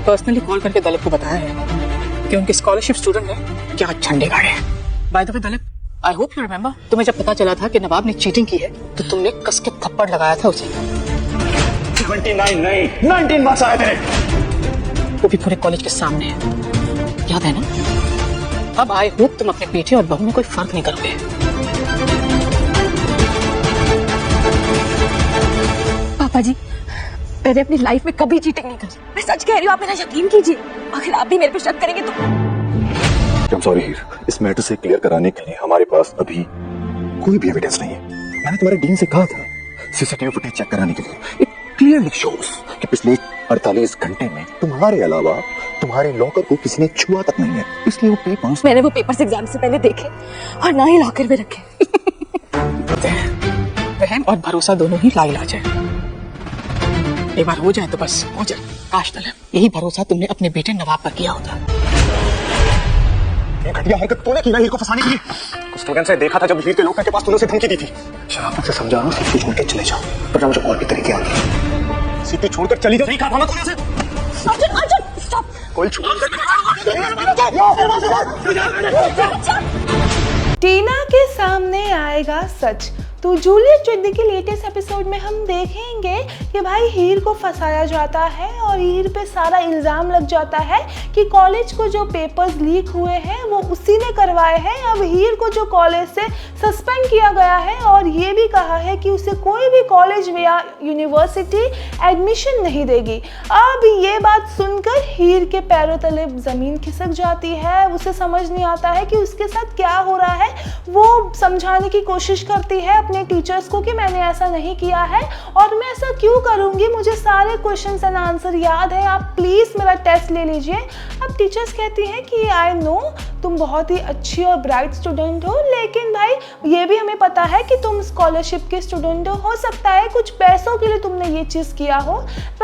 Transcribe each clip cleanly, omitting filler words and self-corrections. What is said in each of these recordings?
Personally call करके दलीप को बताया है कि उनके स्कॉलरशिप स्टूडेंट ने क्या झंडे गाड़े हैं। By the way Dalip, I hope you remember, तुम्हें जब पता चला था कि नवाब ने चीटिंग की है तो तुमने कस के थप्पड़ लगाया था उसे। 29 नहीं 19 मार्क्स आए थे, वो भी पूरे कॉलेज के सामने है, याद है ना? अब आई होप तुम अपने बेटे और बहू में कोई फर्क नहीं करोगे। पापा जी, मैंने अपनी लाइफ में कभी चीटिंग नहीं करी। मैं सच कह रही हूँ, आप मेरा यकीन कीजिए। आखिर आप भी मेरे पे शक करेंगे तो? I'm sorry हीर, इस मैटर से क्लियर कराने के लिए हमारे पास अभी कोई भी एविडेंस नहीं है। मैंने तुम्हारे डीन से कहा था सीसीटीवी फुटेज चेक कराने के लिए। इट क्लियरली शोस कि पिछले 48 घंटे में तुम्हारे अलावा तुम्हारे लॉकर को किसी ने छुआ तक नहीं है। इसलिए वो पेपर्स, मैंने वो पेपर्स एग्जाम से पहले देखे और ना ही लॉकर में रखे। वहम और भरोसा दोनों ही लाइलाज है। एक बार हो जाए तो बस हो जाए। काश दलीप, यही भरोसा तुमने अपने बेटे नवाब पर किया होता। ये घटिया हरकत तूने की ना हीर को फंसाने के लिए। कुछ स्टूडेंट्स ने देखा था जब हीर के लॉकर के पास तूने उसे धमकी दी थी। शराफत से समझा रहा हूँ, सीपी छोड़ के चले जाओ, वरना मुझे और भी तरीके आते हैं। सीपी छोड़कर चली जाओ, नहीं कहा था ना तूने उसे? अर्जुन, अर्जुन, स्टॉप। कोई छुआ टीना के सामने आएगा सच। तो जूलियट जुड्डी के लेटेस्ट एपिसोड में हम देखेंगे कि भाई हीर को फंसाया जाता है और हीर पे सारा इल्ज़ाम लग जाता है कि कॉलेज को जो पेपर्स लीक हुए हैं वो उसी ने करवाए हैं। अब हीर को जो कॉलेज से सस्पेंड किया गया है और ये भी कहा है कि उसे कोई भी कॉलेज या यूनिवर्सिटी एडमिशन नहीं देगी। अब ये बात सुनकर हीर के पैरों तले ज़मीन खिसक जाती है। उसे समझ नहीं आता है कि उसके साथ क्या हो रहा है। वो समझाने की कोशिश करती है अपने टीचर्स को कि मैंने ऐसा नहीं किया है और मैं ऐसा क्यों करूंगी, मुझे सारे क्वेश्चंस एंड आंसर याद है, आप प्लीज मेरा टेस्ट ले लीजिए। अब टीचर्स कहती हैं कि आई नो तुम बहुत ही अच्छी और ब्राइट स्टूडेंट हो, लेकिन भाई ये भी हमें पता है कि तुम स्कॉलरशिप के स्टूडेंट हो सकता है कुछ पैसों के लिए तुमने ये चीज़ किया हो।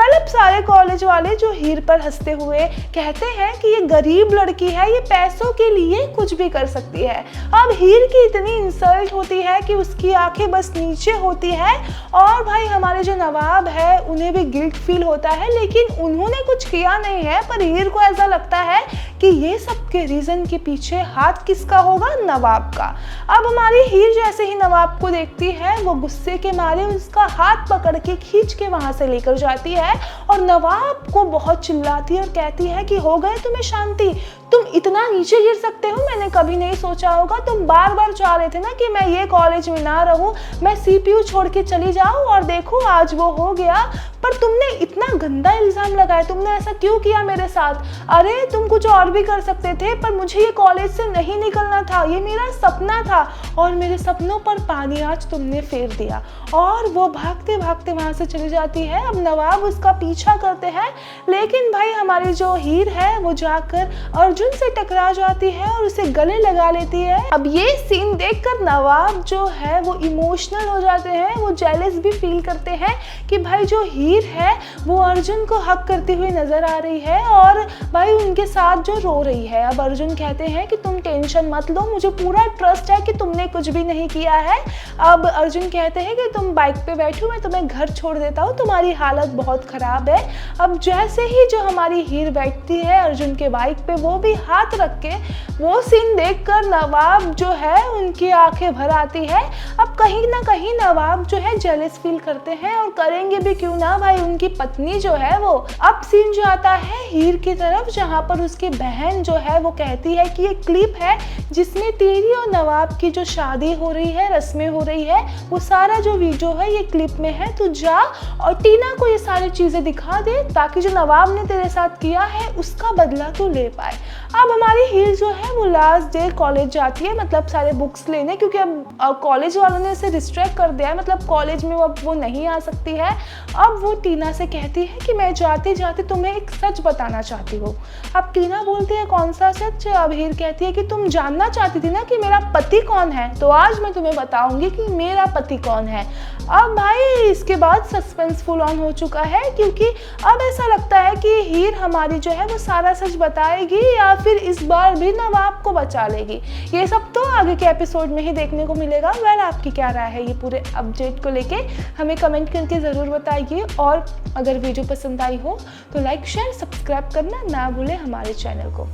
अब सारे कॉलेज वाले जो हीर पर हंसते हुए कहते हैं कि ये गरीब लड़की है, ये पैसों के लिए कुछ भी कर सकती है। अब हीर की इतनी इंसल्ट होती है कि उसकी आंखें बस नीचे होती है और भाई हमारे जो नवाब है उन्हें भी गिल्ट फील होता है, लेकिन उन्होंने कुछ किया नहीं है। पर हीर को ऐसा लगता है कि ये सब के रीजन के पीछे हाथ किसका होगा, नवाब का। अब हमारी हीर जैसे ही नवाब को देखती है वो गुस्से के मारे उसका हाथ पकड़ के खींच के वहां से लेकर जाती है और नवाब को बहुत चिल्लाती है और कहती है कि हो गए तुम्हें शांति, तुम इतना नीचे गिर सकते हो, मैंने कभी नहीं सोचा होगा। तुम बार बार चाह रहे थे ना कि मैं ये कॉलेज में ना रहूं, मैं सीपीयू छोड़ के चली जाऊं और देखो आज वो हो गया। पर तुमने इतना गंदा इल्जाम लगाया, तुमने ऐसा क्यों किया मेरे साथ? अरे तुम कुछ और भी कर सकते थे, पर मुझे ये कॉलेज से नहीं निकलना था, ये मेरा सपना था और मेरे सपनों पर पानी आज तुमने फेर दिया। और वो भागते भागते वहां से चली जाती है। अब नवाब उसका पीछा करते हैं, लेकिन भाई हमारी जो हीर है वो जाकर अर्जुन से टकरा जाती है और उसे गले लगा लेती है। अब ये सीन देखकर नवाब जो है वो इमोशनल हो जाते हैं, वो जेलस भी फील करते हैं कि भाई जो हीर है वो अर्जुन को हक करती हुई नजर आ रही है और भाई उनके साथ जो रो रही है। अब अर्जुन कहते हैं कि तुम टेंशन मत लो, मुझे पूरा ट्रस्ट है कि तुमने कुछ भी नहीं किया है। अब अर्जुन कहते हैं कि तुम बाइक पे बैठो, मैं तुम्हें घर छोड़ देता हूँ, तुम्हारी हालत बहुत खराब है। अब जैसे ही जो हमारी हीर बैठती है अर्जुन के बाइक पे, वो भी हाथ रख के, वो सीन देखकर नवाब जो है उनकी आंखें भर आती है। अब कहीं ना कहीं नवाब जो है जेलस फील करते हैं और करेंगे भी क्यों ना, भाई उनकी पत्नी जो है वो। अब सीन जो आता है हीर की तरफ, जहाँ पर उसकी बहन जो है वो कहती है कि ये क्लिप है जिसमें तेरी और नवाब की जो शादी हो रही है, रस्में हो रही है, वो सारा जो वीडियो है ये क्लिप में है, तो जा और टीना को ये सारी चीजें दिखा दे ताकि जो नवाब ने तेरे साथ किया है उसका बदला तो ले पाए। अब हमारी हीर जो है वो लास्ट डे कॉलेज जाती है, मतलब सारे बुक्स लेने, क्योंकि अब कॉलेज वालों ने उसे रिस्ट्रिक्ट कर दिया है, मतलब कॉलेज में वो नहीं आ सकती है। अब वो टीना से कहती है कि मैं जाते जाते तुम्हें एक सच बताना चाहती हूँ। अब टीना बोलती है कौन सा सच? अब हीर कहती है कि तुम जानना चाहती थी ना कि मेरा पति कौन है, तो आज मैं तुम्हें बताऊंगी कि मेरा पति कौन है। अब भाई इसके बाद सस्पेंस फुल ऑन हो चुका है, क्योंकि अब ऐसा लगता है कि हीर हमारी जो है वो सारा सच बताएगी या फिर इस बार भी नवाब को बचा लेगी। ये सब तो आगे के एपिसोड में ही देखने को मिलेगा। वेल, आपकी क्या राय है ये पूरे अपडेट को लेके, हमें कमेंट करके ज़रूर बताइए और अगर वीडियो पसंद आई हो तो लाइक शेयर सब्सक्राइब करना ना भूलें हमारे चैनल को।